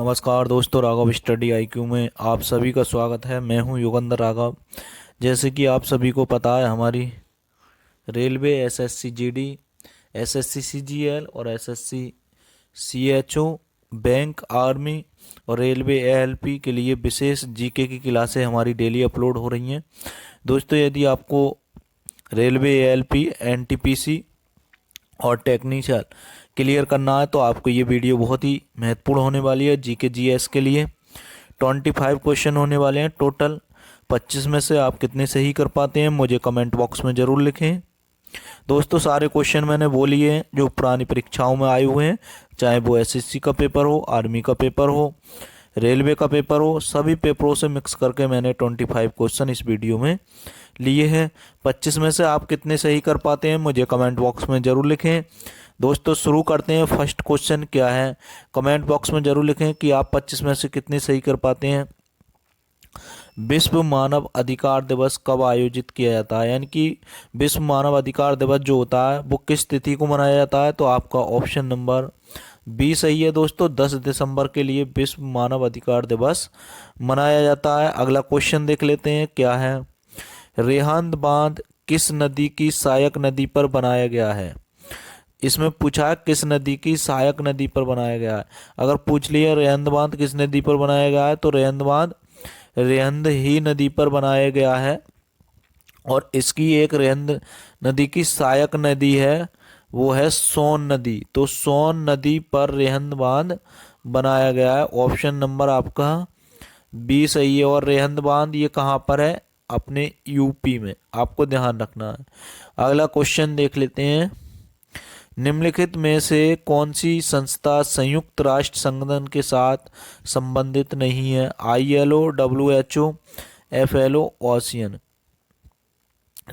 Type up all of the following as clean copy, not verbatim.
नमस्कार दोस्तों, Raghav study IQ में आप सभी का स्वागत है। मैं हूं युगंधर राघव। जैसे कि आप सभी को पता है, हमारी railway SSC GD, SSC CGL और एसएससी सीएचओ, बैंक, आर्मी और रेलवे एएलपी के लिए विशेष जीके की क्लासें हमारी डेली अपलोड हो रही हैं। दोस्तों, यदि आपको रेलवे एएलपी, एनटीपीसी और टेक्निशियल क्लियर करना है तो आपको ये वीडियो बहुत ही महत्वपूर्ण होने वाली है। जीके जीएस के लिए 25 क्वेश्चन होने वाले हैं टोटल। 25 में से आप कितने सही कर पाते हैं मुझे कमेंट बॉक्स में ज़रूर लिखें। दोस्तों, सारे क्वेश्चन मैंने वो लिए हैं जो पुरानी परीक्षाओं में आए हुए हैं, चाहे वो एसएससी का पेपर हो, आर्मी का पेपर हो, रेलवे का पेपर हो, सभी पेपरों से मिक्स करके मैंने 25 क्वेश्चन इस वीडियो में लिए हैं। 25 में से आप कितने सही कर पाते हैं मुझे कमेंट बॉक्स में ज़रूर लिखें। दोस्तों, शुरू करते हैं। फर्स्ट क्वेश्चन क्या है, कमेंट बॉक्स में ज़रूर लिखें कि आप 25 में से कितने सही कर पाते हैं। विश्व मानव अधिकार दिवस कब आयोजित किया जाता है, यानी कि विश्व मानव अधिकार दिवस जो होता है वो किस तिथि को मनाया जाता है, तो आपका ऑप्शन नंबर बी सही है। दोस्तों, 10 दिसंबर के लिए विश्व मानव अधिकार दिवस मनाया जाता है। अगला क्वेश्चन देख लेते हैं क्या है। रेहांद बांध किस नदी की सहायक नदी पर बनाया गया है। इसमें पूछा है किस नदी की सहायक नदी पर बनाया गया है। अगर पूछ लिया रेहंद बांध किस नदी पर बनाया गया है तो रेहंद बांध रेहंद ही नदी पर बनाया गया है। और इसकी एक रेहंद नदी की सहायक नदी है, वो है सोन नदी। तो सोन नदी पर रेहंद बांध बनाया गया है। ऑप्शन नंबर आपका बी सही है। और रेहंद बांध ये कहाँ पर है, अपने यूपी में, आपको ध्यान रखना है। अगला क्वेश्चन देख लेते हैं। निम्नलिखित में से कौन सी संस्था संयुक्त राष्ट्र संगठन के साथ संबंधित नहीं है। ILO, WHO, FLO, ocean.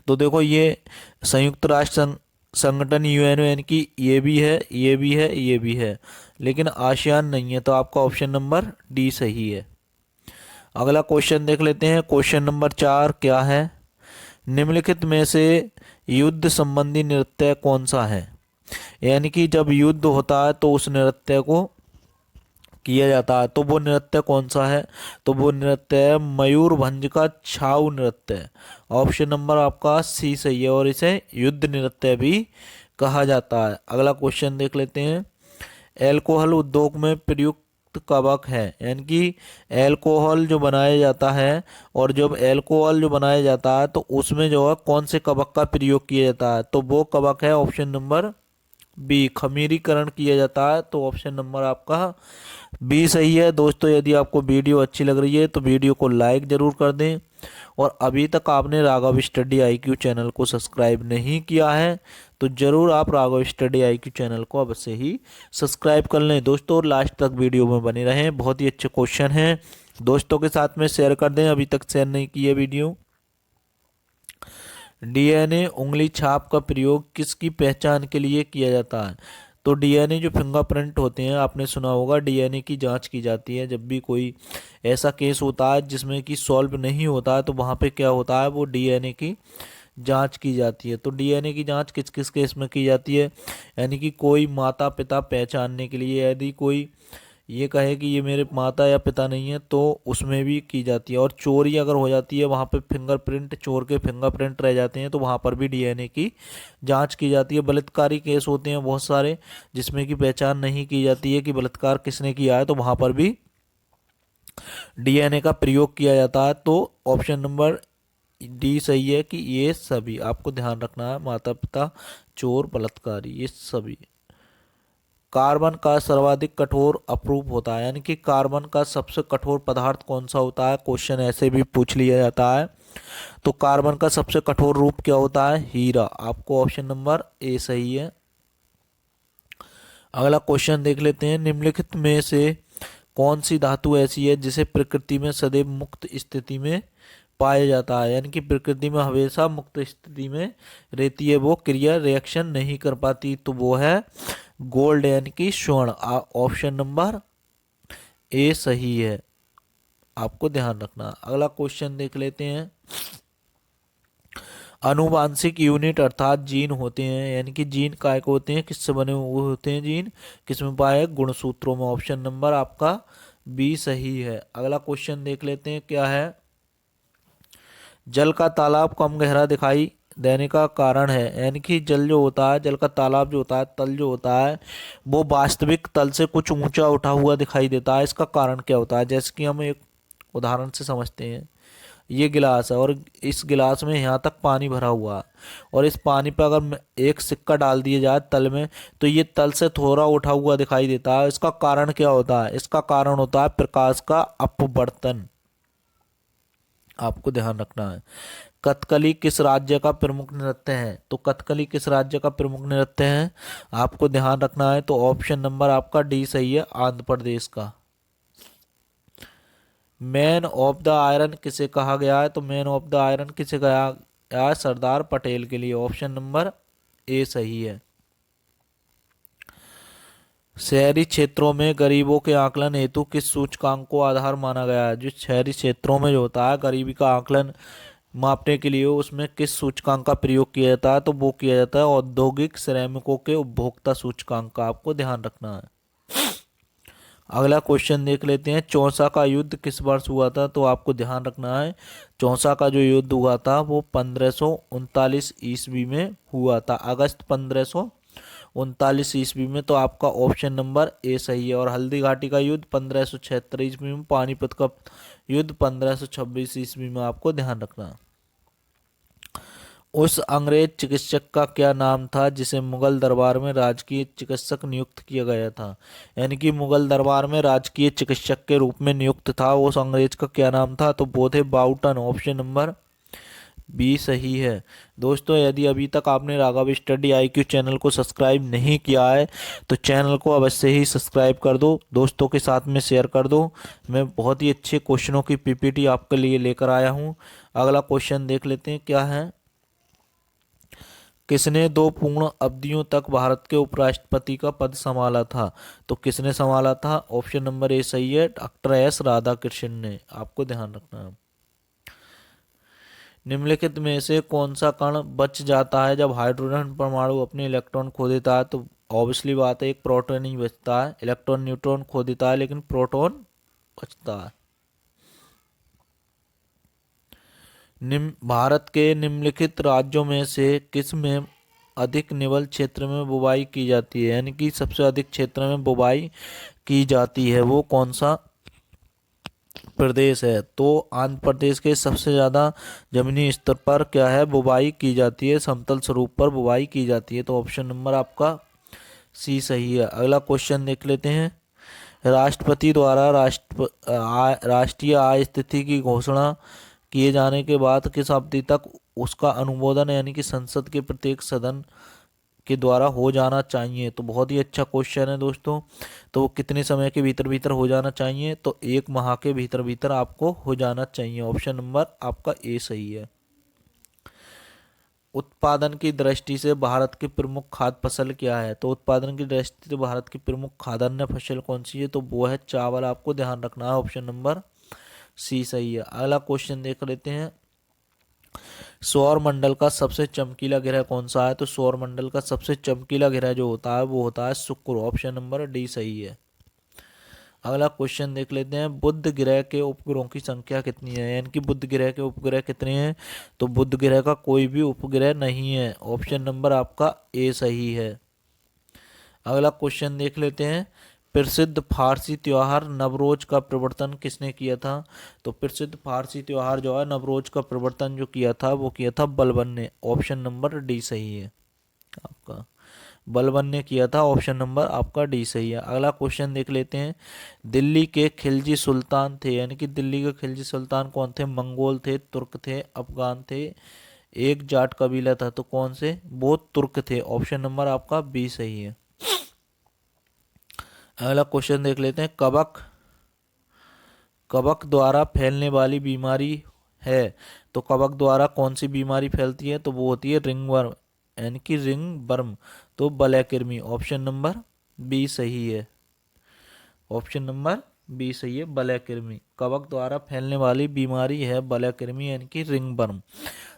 तो देखो, ये संयुक्त राष्ट्र संगठन यूएनओ, यानी कि ये भी है, ये भी है, ये भी है, लेकिन आसियान नहीं है। तो आपका ऑप्शन नंबर डी सही है। अगला क्वेश्चन देख लेते हैं। क्वेश्चन नंबर 4 क्या है। निम्नलिखित में से युद्ध संबंधी नृत्य कौन सा है, यानी कि जब युद्ध होता है तो उस नृत्य को किया जाता है, तो वो नृत्य कौन सा है, तो वो नृत्य है मयूरभंज का छाऊ नृत्य। ऑप्शन नंबर आपका सी सही है और इसे युद्ध नृत्य भी कहा जाता है। अगला क्वेश्चन देख लेते हैं। एल्कोहल उद्योग में प्रयुक्त कवक है, यानी कि एल्कोहल जो बनाया जाता है, और जब एल्कोहल जो बनाया जाता है तो उसमें जो है कौन से कवक का प्रयोग किया जाता है, तो वो कवक है ऑप्शन नंबर बी, खमीरीकरण किया जाता है। तो ऑप्शन नंबर आपका बी सही है। दोस्तों, यदि आपको वीडियो अच्छी लग रही है तो वीडियो को लाइक ज़रूर कर दें, और अभी तक आपने राघव स्टडी आईक्यू चैनल को सब्सक्राइब नहीं किया है तो ज़रूर आप राघव स्टडी आईक्यू चैनल को अवश्य ही सब्सक्राइब कर लें। दोस्तों, लास्ट तक वीडियो में बने रहें, बहुत ही अच्छे क्वेश्चन हैं। दोस्तों के साथ में शेयर कर दें अभी तक शेयर नहीं की है वीडियो। डीएनए उंगली छाप का प्रयोग किसकी पहचान के लिए किया जाता है, तो डीएनए जो फिंगरप्रिंट होते हैं, आपने सुना होगा, डीएनए की जांच की जाती है। जब भी कोई ऐसा केस होता है जिसमें कि सॉल्व नहीं होता है तो वहाँ पे क्या होता है, वो डीएनए की जांच की जाती है। तो डीएनए की जांच किस किस केस में की जाती है, यानी कि कोई माता पिता पहचानने के लिए, यदि कोई ये कहे कि ये मेरे माता या पिता नहीं है तो उसमें भी की जाती है। और चोरी अगर हो जाती है, वहाँ पे फिंगरप्रिंट, चोर के फिंगरप्रिंट रह जाते हैं तो वहाँ पर भी डीएनए की जांच की जाती है। बलात्कारी केस होते हैं बहुत सारे जिसमें कि पहचान नहीं की जाती है कि बलात्कार किसने किया है, तो वहाँ पर भी डीएनए का प्रयोग किया जाता है। तो ऑप्शन नंबर डी सही है कि ये सभी आपको ध्यान रखना है, माता पिता, चोर, बलात्कारी, ये सभी। कार्बन का सर्वाधिक कठोर अपरूप होता है, यानी कि कार्बन का सबसे कठोर पदार्थ कौन सा होता है, क्वेश्चन ऐसे भी पूछ लिया जाता है। तो कार्बन का सबसे कठोर रूप क्या होता है, हीरा। आपको ऑप्शन नंबर ए सही है। अगला क्वेश्चन देख लेते हैं। निम्नलिखित में से कौन सी धातु ऐसी है जिसे प्रकृति में सदैव मुक्त स्थिति में पाया जाता है, यानी कि प्रकृति में हमेशा मुक्त स्थिति में रहती है, वो क्रिया रिएक्शन नहीं कर पाती, तो वो है गोल्ड, यानी कि स्वर्ण। ऑप्शन नंबर ए सही है, आपको ध्यान रखना। अगला क्वेश्चन देख लेते हैं। अनुवांशिक यूनिट अर्थात जीन होते हैं, यानी कि जीन काय को होते हैं, किससे बने हुए होते हैं जीन, किसमें पाए, गुणसूत्रों में। ऑप्शन नंबर आपका बी सही है। अगला क्वेश्चन देख लेते हैं क्या है। जल का तालाब कम गहरा दिखाई देने का कारण है, यानी कि जल जो होता है, जल का तालाब जो होता है, तल जो होता है, वो वास्तविक तल से कुछ ऊंचा उठा हुआ दिखाई देता है। इसका कारण क्या होता है? जैसे कि हम एक उदाहरण से समझते हैं। ये गिलास है और इस गिलास में यहाँ तक पानी भरा हुआ है, और इस पानी पर अगर एक सिक्का डाल दिया जाए तल में, तो ये तल से थोड़ा उठा हुआ दिखाई देता है। इसका कारण क्या होता है? इसका कारण होता है प्रकाश का अपवर्तन। आपको ध्यान रखना है। कथकली किस राज्य का प्रमुख नृत्य है? तो कथकली किस राज्य का प्रमुख नृत्य है? आपको ध्यान रखना है। तो ऑप्शन नंबर आपका डी सही है, आंध्र प्रदेश का। मैन ऑफ द आयरन किसे कहा गया है? तो मैन ऑफ द आयरन किसे कहा गया है? सरदार पटेल के लिए। ऑप्शन नंबर ए सही है। शहरी क्षेत्रों में गरीबों के आकलन हेतु किस सूचकांक को आधार माना गया है? जो शहरी क्षेत्रों में जो होता है गरीबी का आकलन मापने के लिए उसमें किस सूचकांक का प्रयोग किया जाता है? तो वो किया जाता है औद्योगिक श्रमिकों के उपभोक्ता सूचकांक का। आपको ध्यान रखना है। अगला क्वेश्चन देख लेते हैं। चौसा का युद्ध किस वर्ष हुआ था? तो आपको ध्यान रखना है, चौसा का जो युद्ध हुआ था वो 1539 ईस्वी में हुआ था, अगस्त 1539 ईस्वी में। तो आपका ऑप्शन नंबर ए सही है। और हल्दी घाटी का युद्ध 1576 ईस्वी में, पानीपत का युद्ध 1526 ईस्वी में। आपको ध्यान रखना है। उस अंग्रेज चिकित्सक का क्या नाम था जिसे मुगल दरबार में राजकीय चिकित्सक नियुक्त किया गया था? यानी कि मुगल दरबार में राजकीय चिकित्सक के रूप में नियुक्त था, उस अंग्रेज का क्या नाम था? तो वो थे बाउटन। ऑप्शन नंबर बी सही है। दोस्तों, यदि अभी तक आपने राघव स्टडी IQ चैनल को सब्सक्राइब नहीं किया है तो चैनल को अवश्य ही सब्सक्राइब कर दो, दोस्तों के साथ में शेयर कर दो। मैं बहुत ही अच्छे क्वेश्चनों की PPT आपके लिए लेकर आया हूँ। अगला क्वेश्चन देख लेते हैं क्या है। किसने 2 पूर्ण अवधियों तक भारत के उपराष्ट्रपति का पद संभाला था? तो किसने संभाला था? ऑप्शन नंबर ए सही है, डॉक्टर एस राधाकृष्णन ने। आपको ध्यान रखना है। निम्नलिखित में से कौन सा कण बच जाता है जब हाइड्रोजन परमाणु अपने इलेक्ट्रॉन खो देता है? तो ऑब्वियसली बात है, एक प्रोटॉन ही बचता है। इलेक्ट्रॉन न्यूट्रॉन खो देता है लेकिन प्रोटॉन बचता है। भारत के निम्नलिखित राज्यों में से किस में अधिक निवल क्षेत्र में बुवाई की जाती है? यानी कि सबसे अधिक क्षेत्र में बुवाई की जाती है, वो कौन सा प्रदेश है? तो आंध्र प्रदेश के सबसे ज़्यादा जमीनी स्तर पर क्या है बुवाई की जाती है, समतल स्वरूप पर बुवाई की जाती है। तो ऑप्शन नंबर आपका सी सही है। अगला क्वेश्चन देख लेते हैं। राष्ट्रपति द्वारा राष्ट्रीय आय स्थिति की घोषणा किए जाने के बाद किस अवधि तक उसका अनुमोदन यानी कि संसद के प्रत्येक सदन के द्वारा हो जाना चाहिए? तो बहुत ही अच्छा क्वेश्चन है दोस्तों। तो वो कितने समय के भीतर भीतर हो जाना चाहिए? तो 1 माह के भीतर भीतर आपको हो जाना चाहिए। ऑप्शन नंबर आपका ए सही है। उत्पादन की दृष्टि से भारत की प्रमुख खाद्य फसल क्या है? तो उत्पादन की दृष्टि से भारत की प्रमुख खाद्यान्न फसल कौन सी है? तो वो है चावल। आपको ध्यान रखना है। ऑप्शन नंबर सी सही है। अगला क्वेश्चन देख लेते हैं। सौर मंडल का सबसे चमकीला ग्रह कौन सा है? तो सौर मंडल का सबसे चमकीला ग्रह जो होता है वो होता है शुक्र। ऑप्शन नंबर डी सही है। अगला क्वेश्चन देख लेते हैं। बुध ग्रह के उपग्रहों की संख्या कितनी है? यानी कि बुध ग्रह के उपग्रह कितने हैं? तो बुध ग्रह का कोई भी उपग्रह नहीं है। ऑप्शन नंबर आपका ए सही है। अगला क्वेश्चन देख लेते हैं। प्रसिद्ध फारसी त्योहार नवरोज का प्रवर्तन किसने किया था? तो प्रसिद्ध फारसी त्योहार जो है नवरोज का प्रवर्तन जो किया था वो किया था बलबन ने। ऑप्शन नंबर डी सही है आपका। बलबन ने किया था। ऑप्शन नंबर आपका डी सही है। अगला क्वेश्चन देख लेते हैं। दिल्ली के खिलजी सुल्तान थे, यानी कि दिल्ली के खिलजी सुल्तान कौन थे? मंगोल थे, तुर्क थे, अफगान थे, एक जाट कबीला था। तो कौन से? वो तुर्क थे। ऑप्शन नंबर आपका बी सही है। अगला क्वेश्चन देख लेते हैं। कवक द्वारा फैलने वाली बीमारी है, तो कवक द्वारा कौन सी बीमारी फैलती है? तो वो होती है रिंगवर्म, यानी कि रिंग बर्म। तो बलैकृमि। ऑप्शन नंबर बी सही है। ऑप्शन नंबर बी सही है, बलैकृमि। कवक द्वारा फैलने वाली बीमारी है बलैकृमि, यानी कि रिंग बर्म।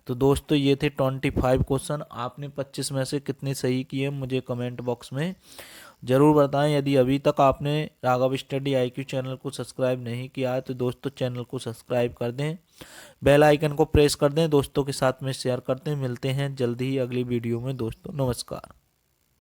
तो दोस्तों ये थे 25 क्वेश्चन। आपने 25 में से कितने सही किए मुझे कमेंट बॉक्स में ज़रूर बताएं। यदि अभी तक आपने राघव स्टडी IQ चैनल को सब्सक्राइब नहीं किया है तो दोस्तों चैनल को सब्सक्राइब कर दें, बेल आइकन को प्रेस कर दें, दोस्तों के साथ में शेयर करते हैं। मिलते हैं जल्दी ही अगली वीडियो में दोस्तों। नमस्कार।